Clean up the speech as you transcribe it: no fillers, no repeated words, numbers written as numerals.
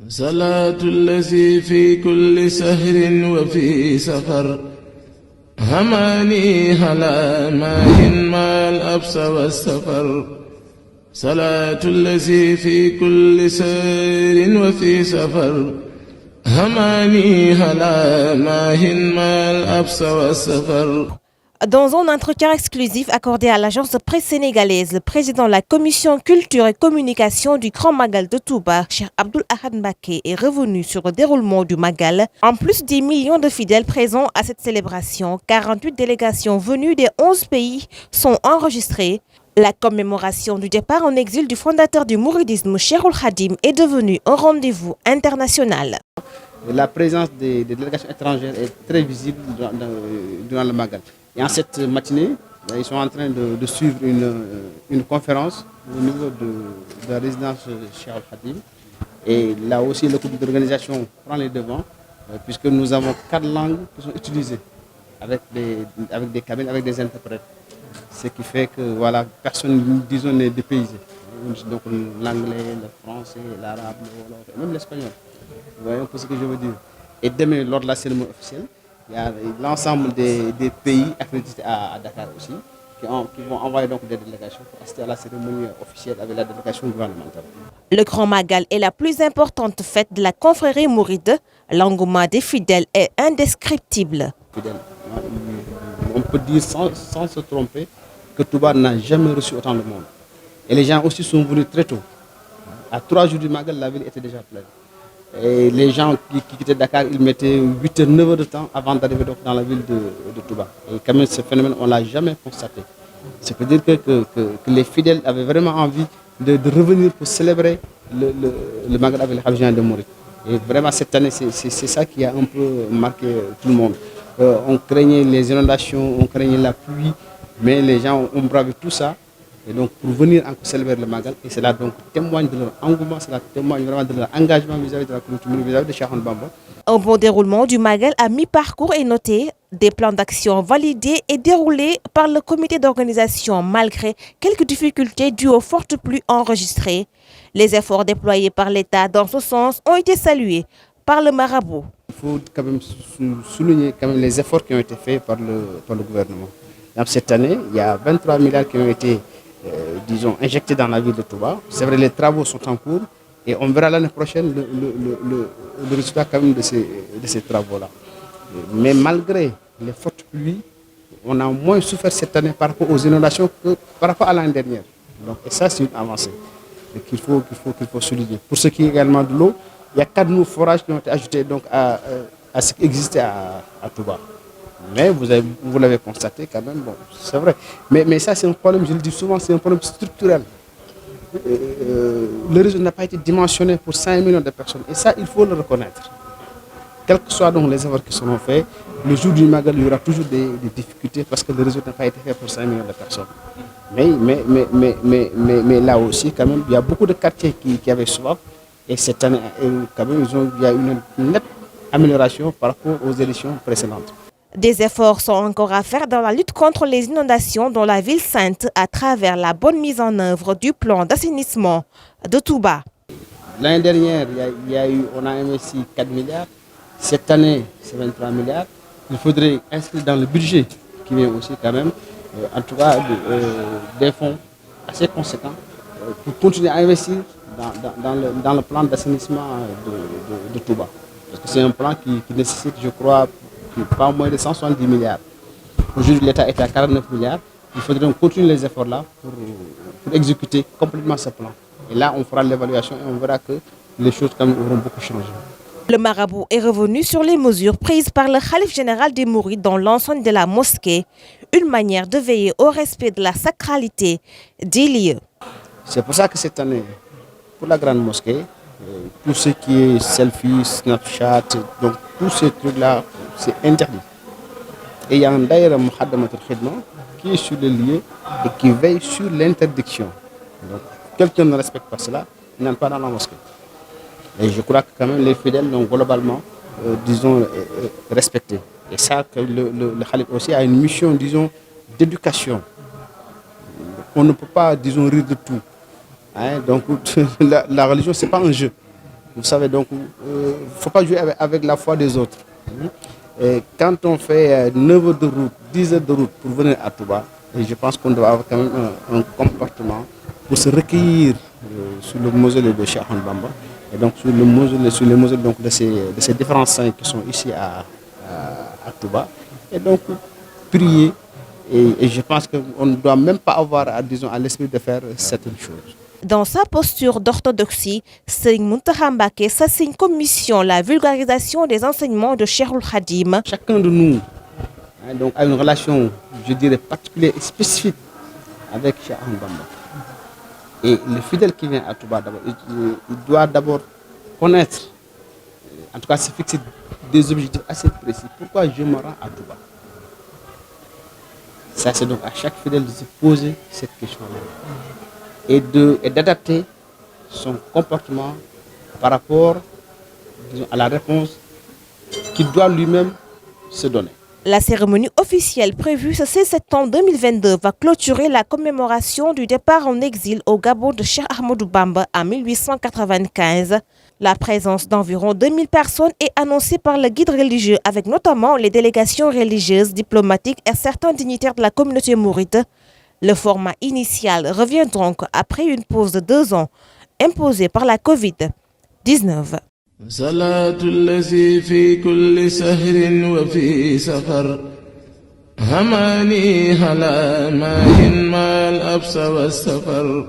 صلاة الذي في كل سهر وفي سفر هماني هلا ماهن ما الأبس والسفر صلاة الذي في كل سهر وفي سفر هماني هلا ماهن ما الأبس والسفر. Dans un entretien exclusif accordé à l'agence de presse sénégalaise, le président de la commission culture et communication du Grand Magal de Touba, Cheikh Abdoul Ahad Mbacké, est revenu sur le déroulement du Magal. En plus des millions de fidèles présents à cette célébration, 48 délégations venues des 11 pays sont enregistrées. La commémoration du départ en exil du fondateur du mouridisme, Cheikhoul Khadim, est devenue un rendez-vous international. La présence des délégations étrangères est très visible durant le Magal. Et en cette matinée, ils sont en train de suivre une conférence au niveau de la résidence Cheikhoul Khadim. Et là aussi, le comité d'organisation prend les devants, puisque nous avons 4 langues qui sont utilisées avec des cabines, avec des interprètes. Ce qui fait que voilà, personne, disons, n'est dépaysé. Donc l'anglais, le français, l'arabe, même l'espagnol. Vous voyez un peu ce que je veux dire. Et demain, lors de la cérémonie officielle, il y a l'ensemble des pays accrédités à Dakar aussi, qui vont envoyer donc des délégations pour assister à la cérémonie officielle avec la délégation gouvernementale. Le Grand Magal est la plus importante fête de la confrérie mouride. L'engouement des fidèles est indescriptible. On peut dire sans se tromper que Touba n'a jamais reçu autant de monde. Et les gens aussi sont venus très tôt. À 3 jours du Magal, la ville était déjà pleine. Et les gens qui quittaient Dakar, ils mettaient 8 heures, 9 heures de temps avant d'arriver dans la ville de Touba. Et quand même, ce phénomène, on ne l'a jamais constaté. C'est pour dire que les fidèles avaient vraiment envie de revenir pour célébrer le Magal avec les Khadijans de Mouride. Et vraiment, cette année, c'est ça qui a un peu marqué tout le monde. On craignait les inondations, on craignait la pluie, mais les gens ont bravé tout ça. Et donc pour venir encore célébrer le Magal, et cela donc témoigne de leur engouement, cela témoigne vraiment de leur engagement vis-à-vis de la communauté, vis-à-vis de Cheikh Ahmadou Bamba. Un bon déroulement du Magal à mi-parcours est noté. Des plans d'action validés et déroulés par le comité d'organisation malgré quelques difficultés dues aux fortes pluies enregistrées. Les efforts déployés par l'État dans ce sens ont été salués par le marabout. Il faut quand même souligner quand même les efforts qui ont été faits par le gouvernement. Donc, cette année, il y a 23 milliards qui ont été disons, injectés dans la ville de Touba. C'est vrai, les travaux sont en cours et on verra l'année prochaine le résultat quand même de ces travaux-là. Mais malgré les fortes pluies, on a moins souffert cette année par rapport aux inondations que par rapport à l'année dernière. Donc, et ça, c'est une avancée qu'il faut souligner. Pour ce qui est également de l'eau, il y a 4 nouveaux forages qui ont été ajoutés donc, à ce qui existait à Touba. Mais vous l'avez constaté quand même, bon, c'est vrai. Mais ça, c'est un problème, je le dis souvent, c'est un problème structurel. Le réseau n'a pas été dimensionné pour 5 millions de personnes. Et ça, il faut le reconnaître. Quels que soient donc les efforts qui seront faits, le jour du Magal, il y aura toujours des difficultés parce que le réseau n'a pas été fait pour 5 millions de personnes. Mais là aussi, quand même, il y a beaucoup de quartiers qui avaient soif. Et cette année, quand même, il y a une nette amélioration par rapport aux éditions précédentes. Des efforts sont encore à faire dans la lutte contre les inondations dans la ville sainte à travers la bonne mise en œuvre du plan d'assainissement de Touba. L'année dernière, on a investi 4 milliards. Cette année, c'est 23 milliards. Il faudrait inscrire dans le budget qui vient aussi quand même, en tout cas, des fonds assez conséquents pour continuer à investir dans le plan d'assainissement de Touba. Parce que c'est un plan qui nécessite, je crois, pas moins de 170 milliards. Aujourd'hui, l'État est à 49 milliards. Il faudrait donc continuer les efforts là pour exécuter complètement ce plan. Et là, on fera l'évaluation et on verra que les choses quand même auront beaucoup changé. Le marabout est revenu sur les mesures prises par le Khalife général des Mourides dans l'enceinte de la mosquée, une manière de veiller au respect de la sacralité des lieux. C'est pour ça que cette année, pour la grande mosquée, tout ce qui est selfie, Snapchat, donc tous ces trucs-là, c'est interdit. Et il y a un d'ailleurs Mouhaddamatul Khidma qui est sur le lieu et qui veille sur l'interdiction. Donc, quelqu'un ne respecte pas cela, il n'entre pas dans la mosquée. Et je crois que quand même les fidèles l'ont globalement, disons, respecté. Et ça, que le Khalif aussi a une mission, disons, d'éducation. On ne peut pas, disons, rire de tout. Hein? Donc, la religion, ce n'est pas un jeu. Vous savez, donc, il ne faut pas jouer avec la foi des autres. Et quand on fait 9 heures de route, 10 heures de route pour venir à Touba, et je pense qu'on doit avoir quand même un comportement pour se recueillir sur le mausolée de Cheikh Ahmadou Bamba, et donc sur les mausolées donc, de ces différents saints qui sont ici à Touba, et donc prier. Et je pense qu'on ne doit même pas avoir, à l'esprit de faire certaines choses. Dans sa posture d'orthodoxie, Serigne Mountakha Mbacké s'assigne comme mission la vulgarisation des enseignements de Cheikhoul Khadim. Chacun de nous donc, a une relation, je dirais, particulière et spécifique avec Cheikh Ahmadou Bamba. Et le fidèle qui vient à Touba, il doit d'abord connaître, en tout cas se fixer des objectifs assez précis. Pourquoi je me rends à Touba? Ça, c'est donc à chaque fidèle de se poser cette question-là et d'adapter son comportement par rapport, disons, à la réponse qu'il doit lui-même se donner. La cérémonie officielle prévue ce 16 septembre 2022 va clôturer la commémoration du départ en exil au Gabon de Cheikh Ahmadou Bamba en 1895. La présence d'environ 2000 personnes est annoncée par le guide religieux avec notamment les délégations religieuses, diplomatiques et certains dignitaires de la communauté mouride. Le format initial revient donc après une pause de 2 ans imposée par la Covid-19. صلاة الذي في كل سهر وفي سفر هماني هلا ماهن ما الأبس والسفر